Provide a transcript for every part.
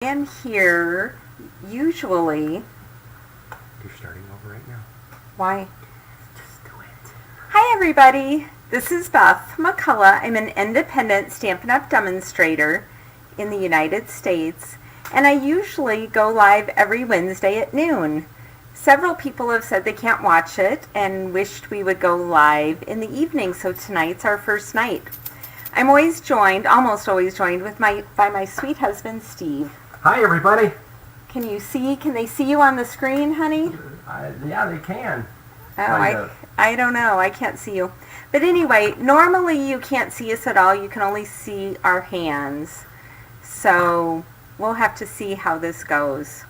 am here usually. You're starting over right now. Why? Just do it. Hi everybody, this is Beth McCullough. I'm an independent Stampin' Up! Demonstrator in the United States, and I usually go live every Wednesday at noon. Several people have said they can't watch it and wished we would go live in the evening, so tonight's our first night. I'm almost always joined by my sweet husband, Steve. Hi, everybody. Can they see you on the screen, honey? Yeah, they can. Oh, I don't know. I can't see you. But anyway, normally you can't see us at all. You can only see our hands. So we'll have to see how this goes.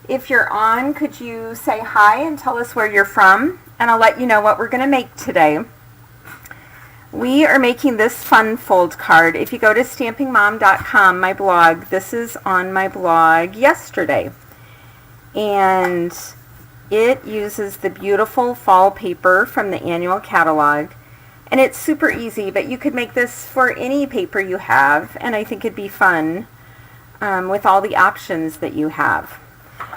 If you're on, could you say hi and tell us where you're from? And I'll let you know what we're going to make today. We are making this fun fold card. If you go to stampingmom.com, my blog, this is on my blog yesterday. And it uses the beautiful fall paper from the annual catalog. And it's super easy, but you could make this for any paper you have. And I think it'd be fun with all the options that you have.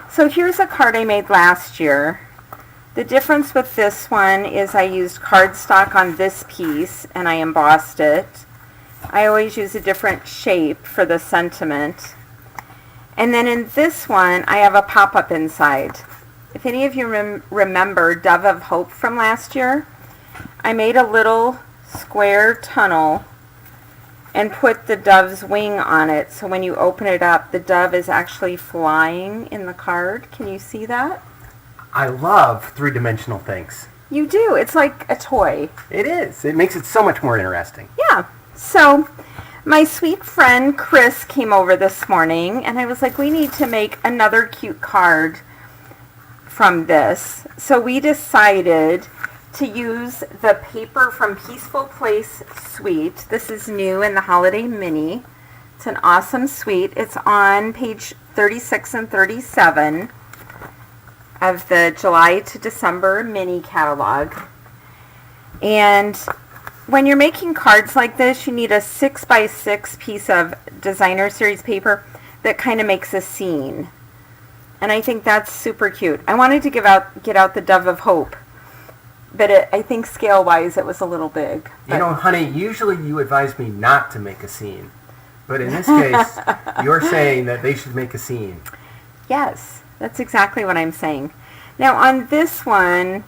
So here's a card I made last year. The difference with this one is I used cardstock on this piece and I embossed it. I always use a different shape for the sentiment. And then in this one, I have a pop-up inside. If any of you remember Dove of Hope from last year, I made a little square tunnel and put the dove's wing on it. So when you open it up, the dove is actually flying in the card. Can you see that? I love three-dimensional things. You do. It's like a toy. It is. It makes it so much more interesting. Yeah. So my sweet friend Chris came over this morning, and I was like, we need to make another cute card from this. So we decided to use the paper from Peaceful Place Suite. This is new in the Holiday Mini. It's an awesome suite. It's on page 36 and 37 of the July to December mini catalog. And when you're making cards like this, you need a 6x6 piece of designer series paper that kind of makes a scene. And I think that's super cute. I wanted to get out the Dove of Hope, but I think scale-wise it was a little big. You know, honey, usually you advise me not to make a scene. But in this case, you're saying that they should make a scene. Yes. That's exactly what I'm saying. Now on this one,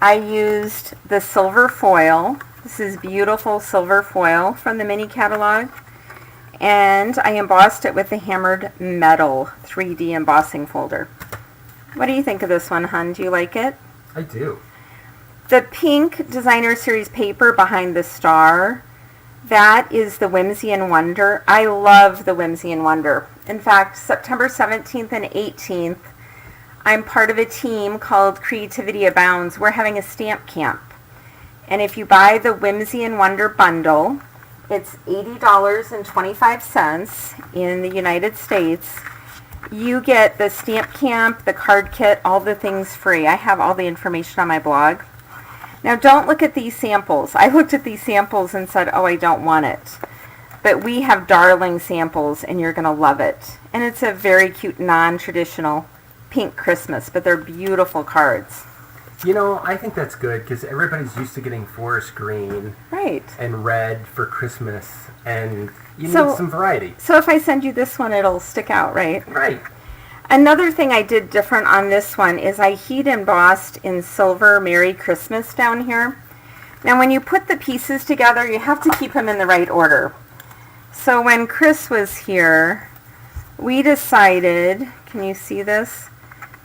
I used the silver foil. This is beautiful silver foil from the mini catalog. And I embossed it with the hammered metal 3D embossing folder. What do you think of this one, hun? Do you like it? I do. The pink designer series paper behind the star, that is the Whimsy and Wonder. I love the Whimsy and Wonder. In fact, September 17th and 18th, I'm part of a team called Creativity Abounds. We're having a stamp camp. And if you buy the Whimsy and Wonder bundle, it's $80.25 in the United States. You get the stamp camp, the card kit, all the things free. I have all the information on my blog. Now don't look at these samples. I looked at these samples and said, oh, I don't want it. But we have darling samples and you're going to love it. And it's a very cute non-traditional pink Christmas, but they're beautiful cards. You know, I think that's good because everybody's used to getting forest green and red for Christmas, and you need some variety. So if I send you this one, it'll stick out, right? Right. Another thing I did different on this one is I heat embossed in silver Merry Christmas down here. Now when you put the pieces together, you have to keep them in the right order. So when Chris was here, we decided, can you see this?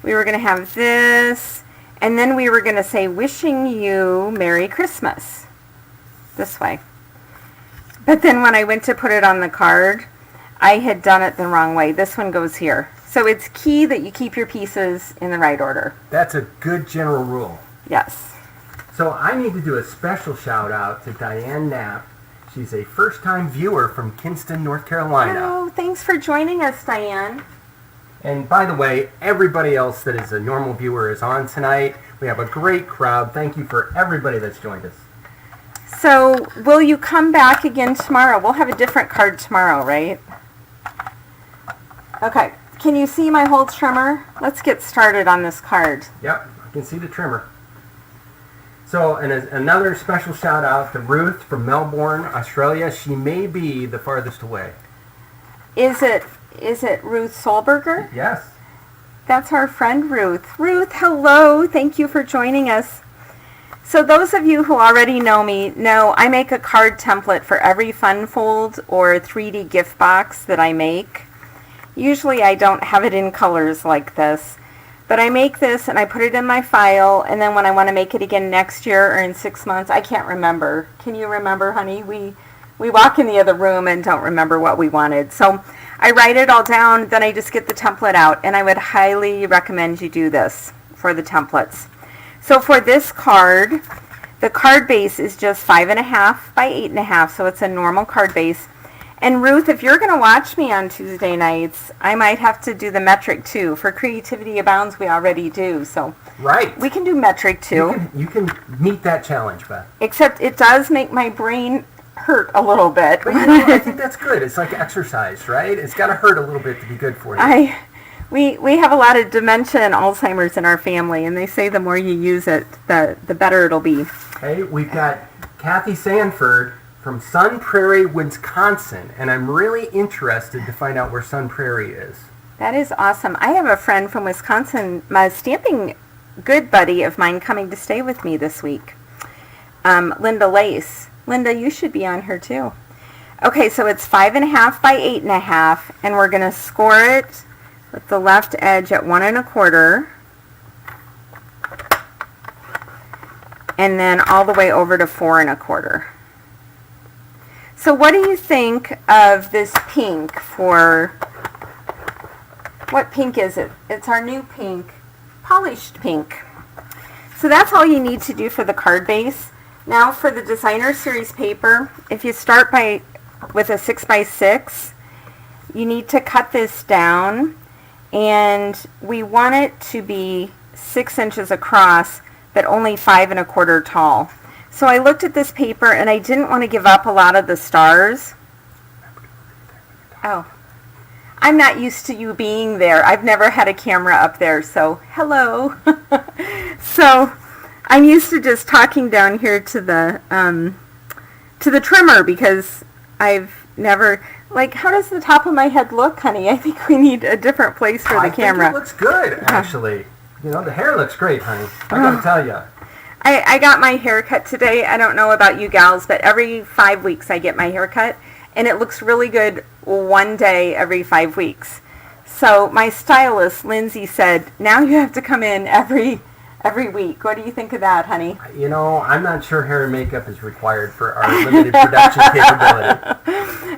We were going to have this, and then we were going to say, wishing you Merry Christmas, this way. But then when I went to put it on the card, I had done it the wrong way. This one goes here. So it's key that you keep your pieces in the right order. That's a good general rule. Yes. So I need to do a special shout out to Diane Knapp. She's a first-time viewer from Kinston, North Carolina. Oh, thanks for joining us, Diane. And by the way, everybody else that is a normal viewer is on tonight. We have a great crowd. Thank you for everybody that's joined us. So will you come back again tomorrow? We'll have a different card tomorrow, right? Okay, can you see my whole trimmer? Let's get started on this card. Yep, I can see the trimmer. So, and another special shout out to Ruth from Melbourne, Australia. She may be the farthest away. Is it Ruth Solberger? Yes. That's our friend Ruth. Ruth, hello. Thank you for joining us. So those of you who already know me know I make a card template for every fun fold or 3D gift box that I make. Usually I don't have it in colors like this, but I make this and I put it in my file, and then when I want to make it again next year or in 6 months, I can't remember. Can you remember, honey? We walk in the other room and don't remember what we wanted. So I write it all down, then I just get the template out, and I would highly recommend you do this for the templates. So for this card, the card base is just 5.5 by 8.5, so it's a normal card base. And Ruth, if you're going to watch me on Tuesday nights, I might have to do the metric too. For Creativity Abounds, we already do, so right. We can do metric too. You can meet that challenge, Beth. Except it does make my brain hurt a little bit. But you know, I think that's good. It's like exercise, right? It's got to hurt a little bit to be good for you. We have a lot of dementia and Alzheimer's in our family, and they say the more you use it, the better it'll be. Hey, we've got Kathy Sanford from Sun Prairie, Wisconsin, and I'm really interested to find out where Sun Prairie is. That is awesome. I have a friend from Wisconsin, my stamping good buddy of mine, coming to stay with me this week. Linda Lace. Linda, you should be on her too. Okay, so it's 5.5 by 8.5, and we're going to score it with the left edge at 1 1/4, and then all the way over to 4 1/4. So what do you think of this pink for, what pink is it? It's our new pink, polished pink. So that's all you need to do for the card base. Now for the designer series paper, if you start with a 6 by 6, you need to cut this down, and we want it to be 6 inches across, but only 5 1/4 tall. So I looked at this paper and I didn't want to give up a lot of the stars. Oh, I'm not used to you being there. I've never had a camera up there, so hello. So I'm used to just talking down here to the trimmer, because I've never, like, how does the top of my head look, honey? I think we need a different place for the camera. I think it looks good, actually. You know, the hair looks great, honey. I gotta tell you. I got my hair cut today. I don't know about you gals, but every 5 weeks I get my hair cut, and it looks really good one day every 5 weeks. So my stylist, Lindsay, said, now you have to come in every week. What do you think of that, honey? You know, I'm not sure hair and makeup is required for our limited production capability.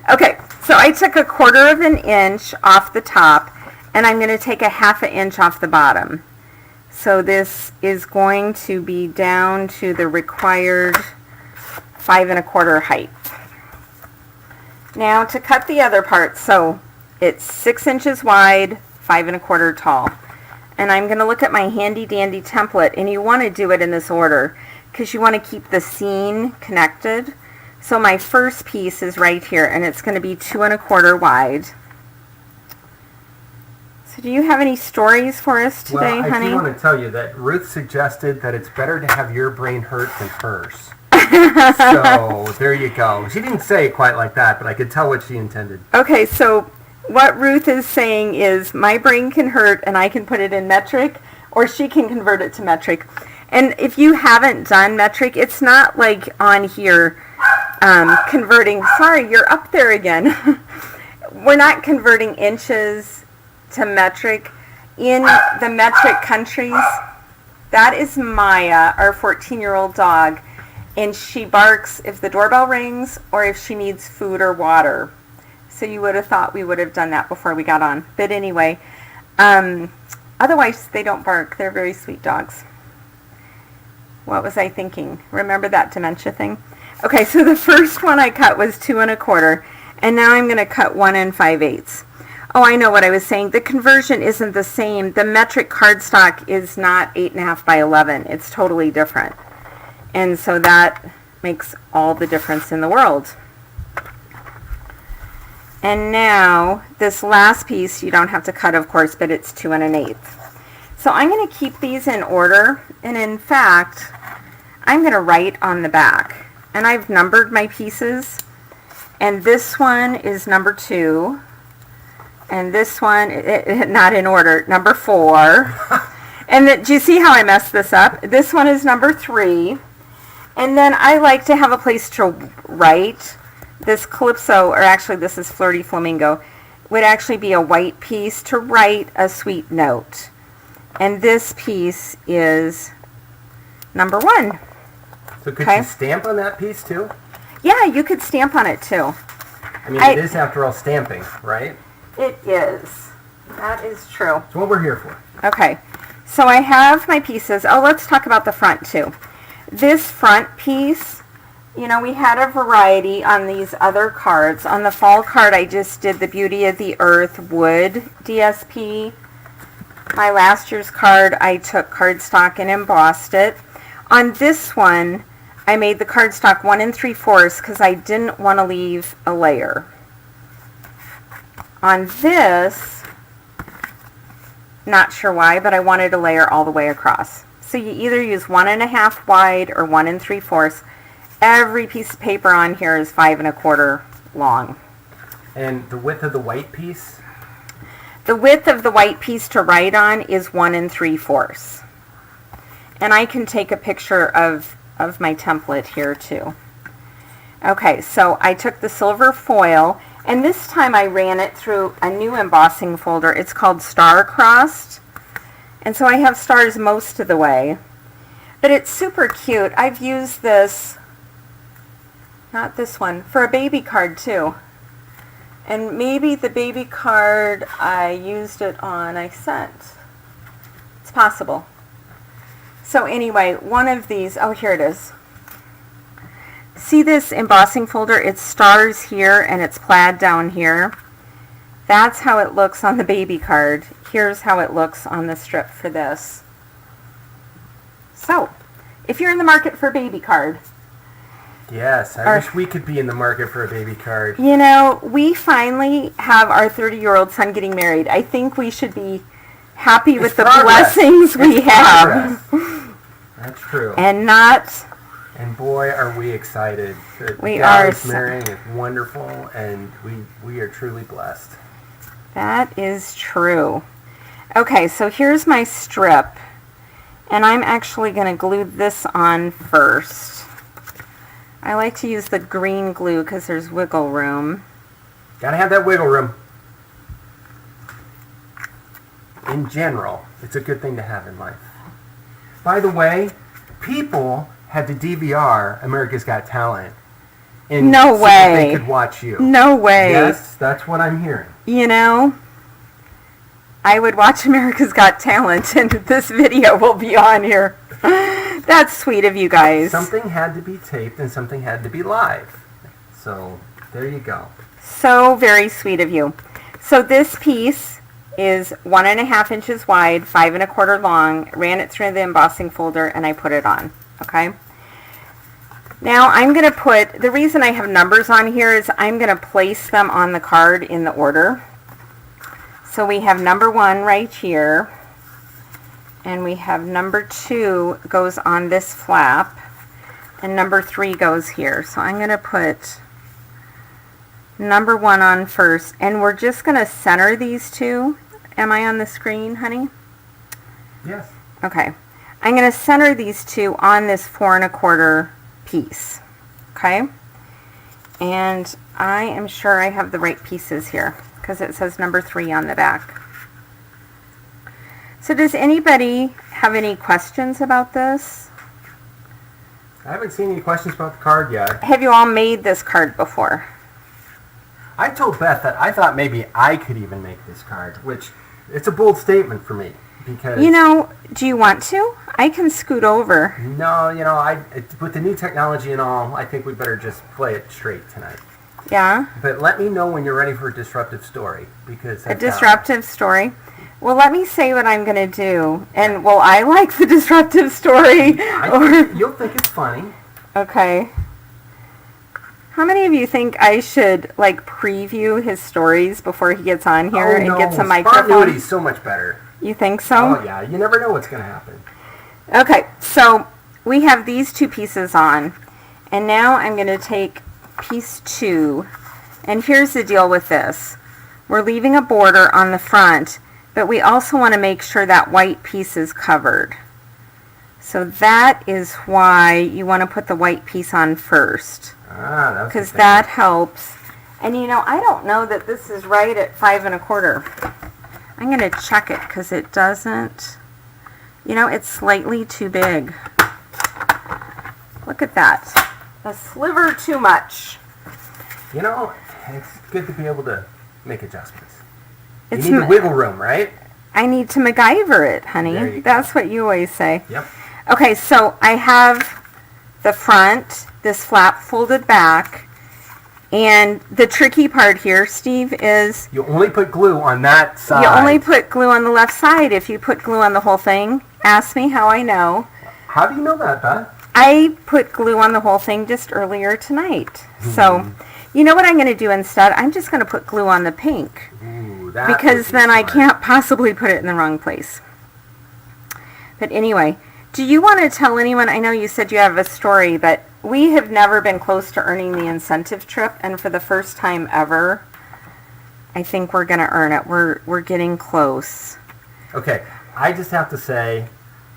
Okay, so I took 1/4 inch off the top, and I'm going to take 1/2 inch off the bottom. So this is going to be down to the required 5 1/4 height. Now to cut the other part, so it's 6 inches wide, 5 1/4 tall. And I'm going to look at my handy dandy template, and you want to do it in this order because you want to keep the seam connected. So my first piece is right here, and it's going to be 2 1/4 wide. So do you have any stories for us today, honey? I do want to tell you that Ruth suggested that it's better to have your brain hurt than hers. So there you go. She didn't say it quite like that, but I could tell what she intended. Okay, so what Ruth is saying is my brain can hurt and I can put it in metric, or she can convert it to metric. And if you haven't done metric, it's not like on here converting. Sorry, you're up there again. We're not converting inches to metric. In the metric countries, that is Maya, our 14-year-old dog, and she barks if the doorbell rings or if she needs food or water. So you would have thought we would have done that before we got on. But anyway, otherwise they don't bark. They're very sweet dogs. What was I thinking? Remember that dementia thing? Okay, so the first one I cut was 2 1/4, and now I'm going to cut 1 5/8. Oh, I know what I was saying. The conversion isn't the same. The metric cardstock is not 8.5 by 11. It's totally different. And so that makes all the difference in the world. And now this last piece you don't have to cut, of course, but it's 2 1/8. So I'm going to keep these in order, and in fact I'm going to write on the back, and I've numbered my pieces, and this one is number 2, and this one, not in order, number 4. And do you see how I messed this up? This one is number 3. And then I like to have a place to write. This Calypso, or actually this is Flirty Flamingo, would actually be a white piece to write a sweet note. And this piece is number 1. So could you stamp on that piece too? Yeah, you could stamp on it too. I mean, it is after all stamping, right? It is. That is true. That's what we're here for. Okay. So I have my pieces. Oh, let's talk about the front too. This front piece, you know, we had a variety on these other cards. On the fall card, I just did the Beauty of the Earth wood DSP. My last year's card, I took cardstock and embossed it. On this one, I made the cardstock 1 3/4 because I didn't want to leave a layer. On this, not sure why, but I wanted a layer all the way across. So you either use 1 1/2 wide or 1 3/4. Every piece of paper on here is 5 1/4 long. And the width of the white piece? The width of the white piece to write on is 1 3/4. And I can take a picture of my template here too. Okay, so I took the silver foil, and this time I ran it through a new embossing folder. It's called Star Crossed. And so I have stars most of the way. But it's super cute. I've used this, not this one, for a baby card too. And maybe the baby card I used it on, I sent. It's possible. So anyway, one of these, oh, here it is. See this embossing folder? It's stars here and it's plaid down here. That's how it looks on the baby card. Here's how it looks on the strip for this. So, if you're in the market for a baby card. Yes, I wish we could be in the market for a baby card. You know, we finally have our 30-year-old son getting married. I think we should be happy with the blessings we have. That's true. And not... And boy, are we excited. We are. Marrying is wonderful, and we are truly blessed. That is true. Okay, so here's my strip, and I'm actually going to glue this on first. I like to use the green glue because there's wiggle room. Gotta have that wiggle room. In general, it's a good thing to have in life. By the way, people had to DVR America's Got Talent. No way. So that they could watch you. No way. Yes, that's what I'm hearing. You know, I would watch America's Got Talent, and this video will be on here. That's sweet of you guys. Something had to be taped and something had to be live. So, there you go. So very sweet of you. So this piece is 1 1/2 inches wide, 5 1/4 long. Ran it through the embossing folder, and I put it on. Okay. Now I'm going to put, the reason I have numbers on here is I'm going to place them on the card in the order. So we have number 1 right here, and we have number 2 goes on this flap, and number 3 goes here. So I'm going to put number 1 on first, and we're just going to center these two. Am I on the screen, honey? Yes. Okay. I'm going to center these two on this 4 1/4 piece. Okay? And I am sure I have the right pieces here because it says number 3 on the back. So does anybody have any questions about this? I haven't seen any questions about the card yet. Have you all made this card before? I told Beth that I thought maybe I could even make this card, which it's a bold statement for me. Because, you know, do you want to? I can scoot over. No, you know, with the new technology and all, I think we better just play it straight tonight. Yeah? But let me know when you're ready for a disruptive story. Because a disruptive story? Well, let me say what I'm going to do. And will I like the disruptive story? You'll think it's funny. Okay. How many of you think I should like preview his stories before he gets on here and gets a microphone? Spontaneity is so much better. You think so? Oh yeah, you never know what's going to happen. Okay, so we have these 2 pieces on, and now I'm going to take piece 2, and here's the deal with this. We're leaving a border on the front, but we also want to make sure that white piece is covered. So that is why you want to put the white piece on first. Because that helps. And you know, I don't know that this is right at 5 1/4. I'm going to check it because it doesn't, you know, it's slightly too big. Look at that. A sliver too much. You know, it's good to be able to make adjustments. You need the wiggle room, right? I need to MacGyver it, honey. There you That's go. what you always say. Yep. Okay, so I have the front, this flap folded back, and the tricky part here, Steve, is you only put glue on that side. You only put glue on the left side. If you put glue on the whole thing, ask me how I know. How do you know that, Beth? I put glue on the whole thing just earlier tonight. So, you know what I'm going to do instead? I'm just going to put glue on the pink. Ooh, that because then I can't possibly put it in the wrong place. But anyway, do you want to tell anyone, I know you said you have a story, but we have never been close to earning the incentive trip, and for the first time ever, I think we're going to earn it. We're getting close. Okay, I just have to say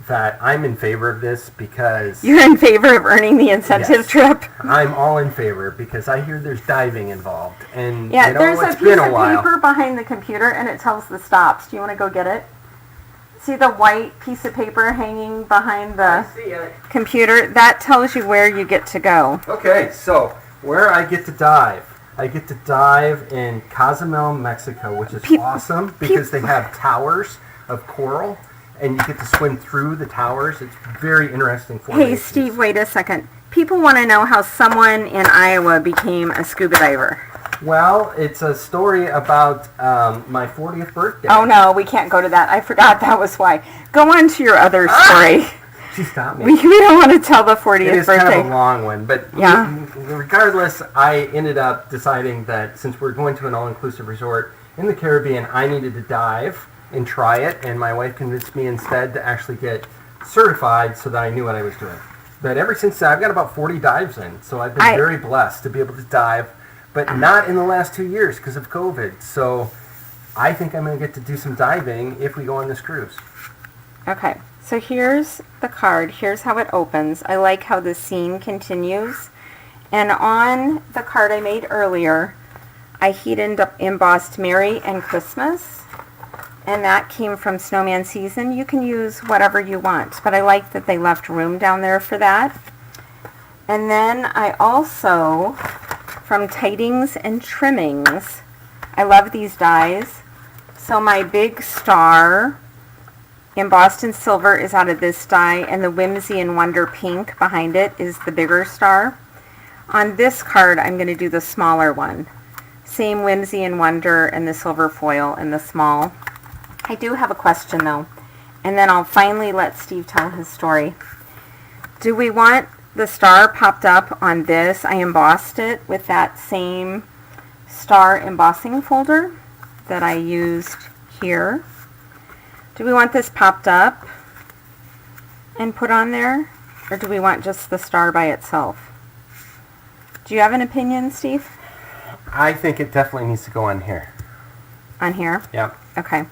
that I'm in favor of this because... You're in favor of earning the incentive trip? I'm all in favor because I hear there's diving involved. And yeah, you know, there's a it's piece been a of while. paper behind the computer, and it tells the stops. Do you want to go get it? See the white piece of paper hanging behind the computer? That tells you where you get to go. Okay, so where I get to dive. I get to dive in Cozumel, Mexico, which is awesome because they have towers of coral, and you get to swim through the towers. It's very interesting formations. Hey, Steve, wait a second. People want to know how someone in Iowa became a scuba diver. Well, it's a story about my 40th birthday. Oh, no, we can't go to that. I forgot that was why. Go on to your other story. She stopped me. We don't want to tell the 40th birthday. It is kind of a long one, but yeah. Regardless, I ended up deciding that since we're going to an all-inclusive resort in the Caribbean, I needed to dive and try it, and my wife convinced me instead to actually get certified so that I knew what I was doing. But ever since that, I've got about 40 dives in, so I've been very blessed to be able to dive, but not in the last 2 years because of COVID. So I think I'm going to get to do some diving if we go on this cruise. Okay, so here's the card. Here's how it opens. I like how the scene continues. And on the card I made earlier, I heat embossed Merry and Christmas. And that came from Snowman Season. You can use whatever you want, but I like that they left room down there for that. And then I also, from Tidings and Trimmings, I love these dies. So my big star embossed in silver is out of this die, and the Whimsy and Wonder pink behind it is the bigger star. On this card, I'm going to do the smaller one. Same Whimsy and Wonder and the silver foil in the small. I do have a question though, and then I'll finally let Steve tell his story. Do we want the star popped up on this? I embossed it with that same star embossing folder that I used here. Do we want this popped up and put on there, or do we want just the star by itself? Do you have an opinion, Steve? I think it definitely needs to go on here. On here? Yep. Okay.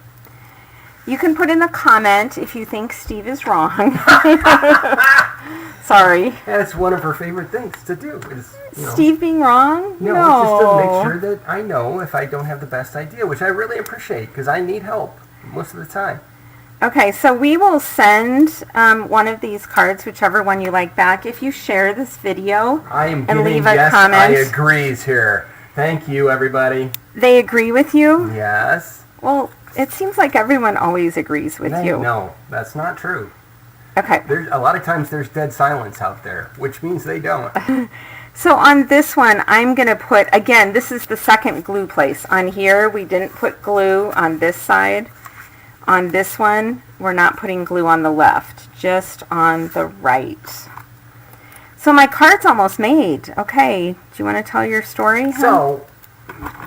You can put in the comment if you think Steve is wrong. Sorry. That's one of her favorite things to do. Is, Steve being wrong? No, just to make sure that I know if I don't have the best idea, which I really appreciate because I need help most of the time. Okay, so we will send one of these cards, whichever one you like, back if you share this video and leave a comment. I agrees here. Thank you, everybody. They agree with you? Yes. Well, it seems like everyone always agrees with you. No, that's not true. Okay. There's a lot of times there's dead silence out there, which means they don't. So on this one, I'm going to put, again, this is the second glue place. On here, we didn't put glue on this side. On this one, we're not putting glue on the left, just on the right. So my card's almost made. Okay. Do you want to tell your story? So,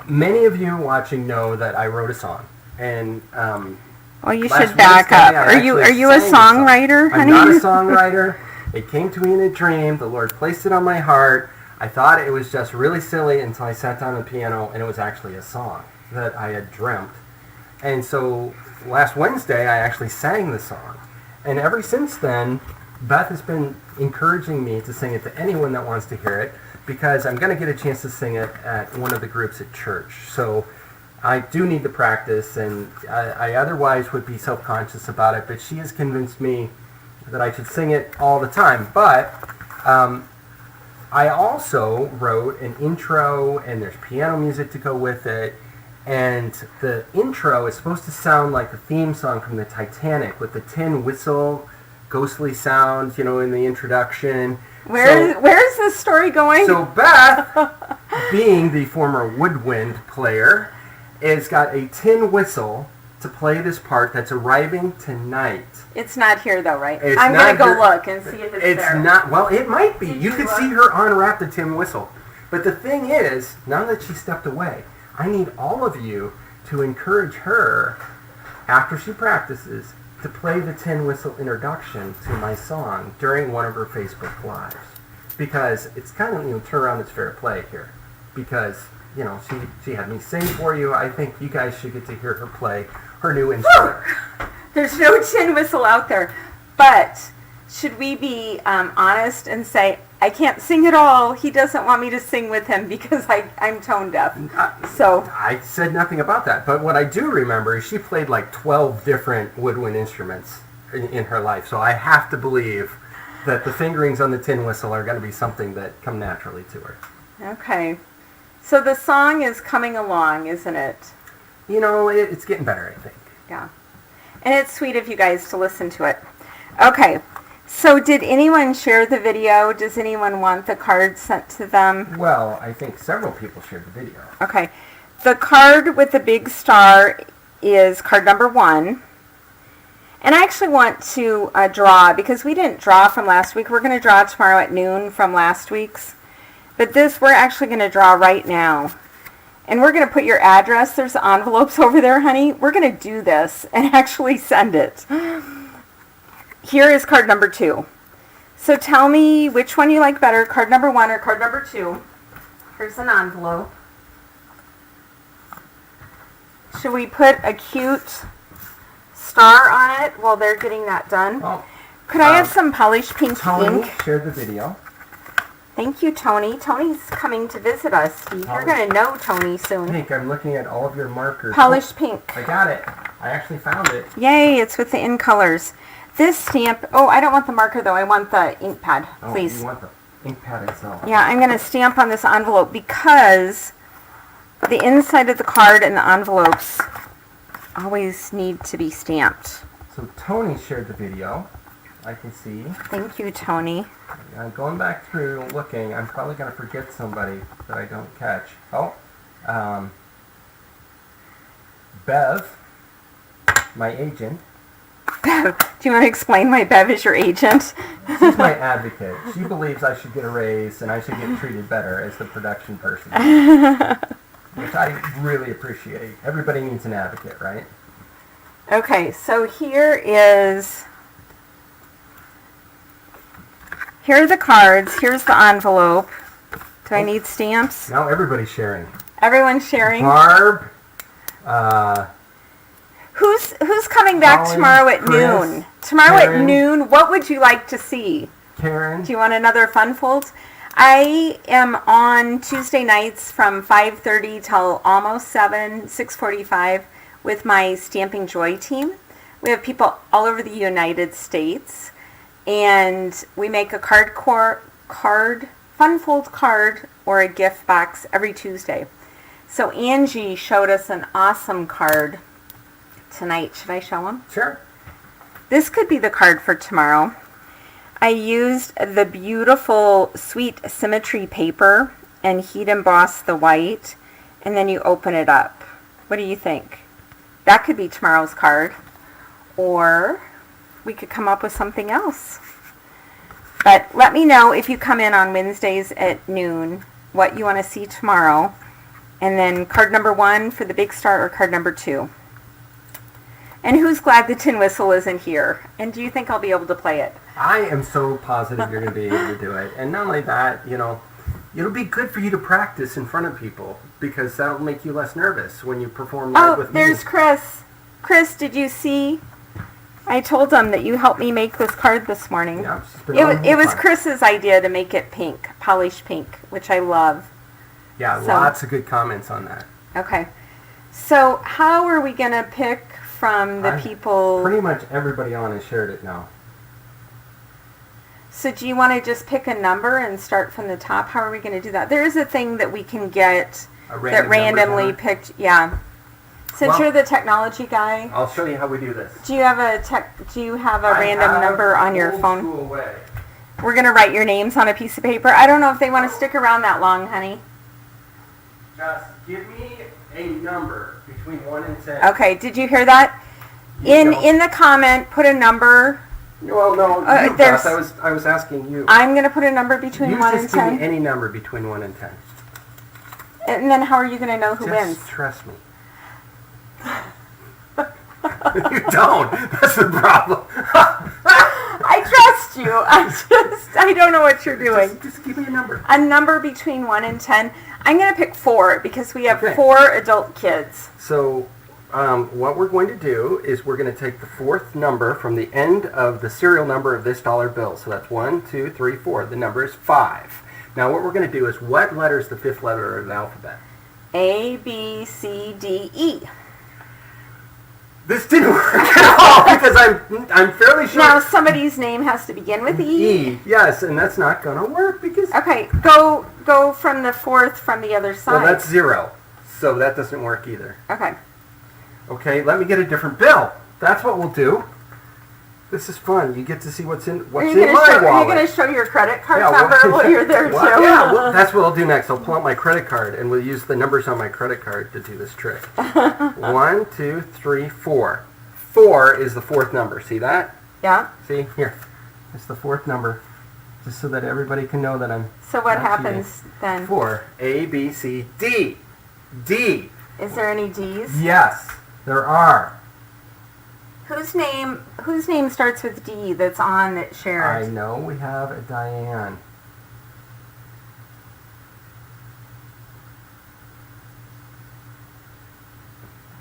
many of you watching know that I wrote a song. And well, you last should back Wednesday, up. I Are you actually a sang the songwriter, song. honey? I'm not a songwriter. It came to me in a dream. The Lord placed it on my heart. I thought it was just really silly until I sat down on the piano, and it was actually a song that I had dreamt. And so last Wednesday, I actually sang the song. And ever since then, Beth has been encouraging me to sing it to anyone that wants to hear it, because I'm going to get a chance to sing it at one of the groups at church. So I do need to practice, and I otherwise would be self-conscious about it, but she has convinced me that I should sing it all the time. But I also wrote an intro, and there's piano music to go with it, and the intro is supposed to sound like the theme song from the Titanic with the tin whistle, ghostly sound, in the introduction. Where's this story going? So Beth, being the former woodwind player, has got a tin whistle to play this part that's arriving tonight. It's not here though, right? It's I'm going to not go look and see if it's there. It's not. Well, it might be. You could see her unwrap the tin whistle. But the thing is, now that she stepped away, I need all of you to encourage her, after she practices, to play the tin whistle introduction to my song during one of her Facebook Lives. Because it's kind of, turn around, it's fair play here. Because, she had me sing for you. I think you guys should get to hear her play her new instrument. There's no tin whistle out there. But should we be honest and say, I can't sing at all. He doesn't want me to sing with him because I'm tone deaf. So I said nothing about that. But what I do remember is she played like 12 different woodwind instruments in her life. So I have to believe that the fingerings on the tin whistle are going to be something that come naturally to her. Okay. So the song is coming along, isn't it? It's getting better, I think. Yeah. And it's sweet of you guys to listen to it. Okay. So did anyone share the video? Does anyone want the card sent to them? Well, I think several people shared the video. Okay. The card with the big star is card number 1. And I actually want to draw, because we didn't draw from last week. We're going to draw tomorrow at noon from last week's. But this, we're actually going to draw right now. And we're going to put your address. There's envelopes over there, honey. We're going to do this and actually send it. Here is card number 2. So tell me which one you like better, card number 1 or card number 2. Here's an envelope. Should we put a cute star on it while they're getting that done? Well, could I have some polished pink Tony ink? shared the video. Thank you, Tony. Tony's coming to visit us, Steve. You're going to know Tony soon. Pink, I'm looking at all of your markers. Polished pink. I got it. I actually found it. Yay, it's with the in colors. This stamp, I don't want the marker though. I want the ink pad, please. Oh, you want the ink pad itself. Yeah, I'm going to stamp on this envelope because the inside of the card and the envelopes always need to be stamped. So Tony shared the video. I can see. Thank you, Tony. I'm going back through looking. I'm probably going to forget somebody that I don't catch. Bev, my agent. Bev, do you want to explain why Bev is your agent? She's my advocate. She believes I should get a raise and I should get treated better as the production person. Which I really appreciate. Everybody needs an advocate, right? Okay, so here are the cards. Here's the envelope. Do I need stamps? Now everybody's sharing. Everyone's sharing. Barb. Who's coming back Colin, tomorrow at Chris, noon? Tomorrow Karen. at noon, what would you like to see? Karen. Do you want another Fun Fold? I am on Tuesday nights from 5:30 till almost 6:45 with my Stamping Joy team. We have people all over the United States, and we make a Fun Fold card or a gift box every Tuesday. So Angie showed us an awesome card tonight. Should I show them? Sure. This could be the card for tomorrow. I used the beautiful Sweet Symmetry paper and heat embossed the white, and then you open it up. What do you think? That could be tomorrow's card, or we could come up with something else. But let me know if you come in on Wednesdays at noon what you want to see tomorrow. And then card number 1 for the big star or card number 2. And who's glad the tin whistle isn't here? And do you think I'll be able to play it? I am so positive you're going to be able to do it. And not only that, it'll be good for you to practice in front of people because that'll make you less nervous when you perform live with me. Oh, there's Chris. Chris, did you see? I told him that you helped me make this card this morning. Yeah, it was Chris's idea to make it pink, polished pink, which I love. Yeah, lots of good comments on that. Okay. So how are we going to pick from the people? Pretty much everybody on has shared it now. So do you want to just pick a number and start from the top? How are we going to do that? There is a thing that we can get that randomly picked. Yeah. Since you're the technology guy, I'll show you how we do this. Do you have a random number on your phone? Old school way. We're going to write your names on a piece of paper. I don't know if they want to stick around that long, honey. Just give me a number between 1 and 10. Okay, did you hear that? In the comment, put a number. Well, no, Beth, I was asking you. I'm going to put a number between 1 and 10. You just give me any number between 1 and 10. And then how are you going to know who wins? Just trust me. You don't. That's the problem. I trust you. I don't know what you're doing. Just give me a number. A number between 1 and 10. I'm going to pick 4 because we have 4 adult kids. So what we're going to do is we're going to take the 4th number from the end of the serial number of this dollar bill. So that's 1, 2, 3, 4. The number is 5. Now what we're going to do is what letter is the 5th letter of the alphabet? A, B, C, D, E. This didn't work at all because I'm fairly sure. Now somebody's name has to begin with E. E, yes, and that's not going to work because. Okay, go from the 4th from the other side. Well, that's 0, so that doesn't work either. Okay. Okay, let me get a different bill. That's what we'll do. This is fun. You get to see what's in my wallet. Are you going to show your credit card number while you're there too? Yeah, well, that's what I'll do next. I'll pull out my credit card, and we'll use the numbers on my credit card to do this trick. 1, 2, 3, 4. 4 is the 4th number. See that? Yeah. See? Here. It's the 4th number, just so that everybody can know that I'm... So what happens then? 4. A, B, C, D. D. Is there any D's? Yes, there are. Whose name starts with D that's on that shared? I know we have a Diane.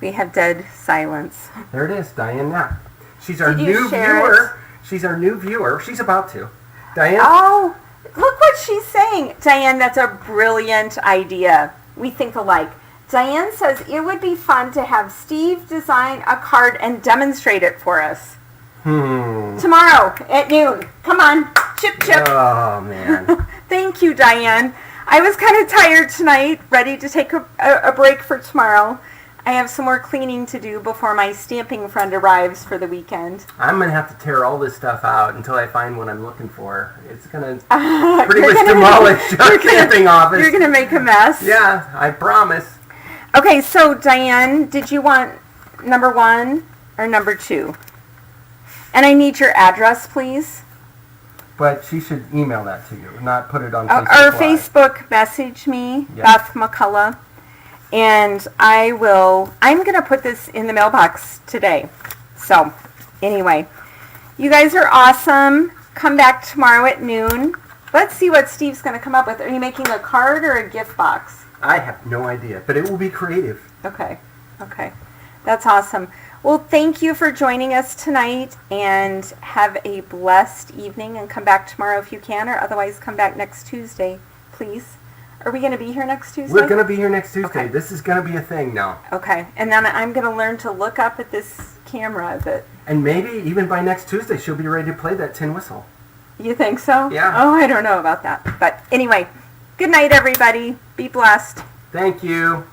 We have dead silence. There it is, Diane Knapp. She's our new viewer. She's our new viewer. She's about to. Diane? Oh, look what she's saying. Diane, that's a brilliant idea. We think alike. Diane says it would be fun to have Steve design a card and demonstrate it for us. Tomorrow at noon. Come on. Chip. Oh, man. Thank you, Diane. I was kind of tired tonight, ready to take a break for tomorrow. I have some more cleaning to do before my stamping friend arrives for the weekend. I'm going to have to tear all this stuff out until I find what I'm looking for. It's going to pretty much demolish our stamping office. You're going to make a mess. Yeah, I promise. Okay, so Diane, did you want number 1 or number 2? And I need your address, please. But she should email that to you, not put it on Facebook. Or Facebook message me, yes. Beth McCullough. And I'm going to put this in the mailbox today. So, anyway, you guys are awesome. Come back tomorrow at noon. Let's see what Steve's going to come up with. Are you making a card or a gift box? I have no idea, but it will be creative. Okay. That's awesome. Well, thank you for joining us tonight, and have a blessed evening, and come back tomorrow if you can, or otherwise come back next Tuesday, please. Are we going to be here next Tuesday? We're going to be here next Tuesday. Okay. This is going to be a thing now. Okay, and then I'm going to learn to look up at this camera. And maybe even by next Tuesday, she'll be ready to play that tin whistle. You think so? Yeah. Oh, I don't know about that. But anyway, good night, everybody. Be blessed. Thank you.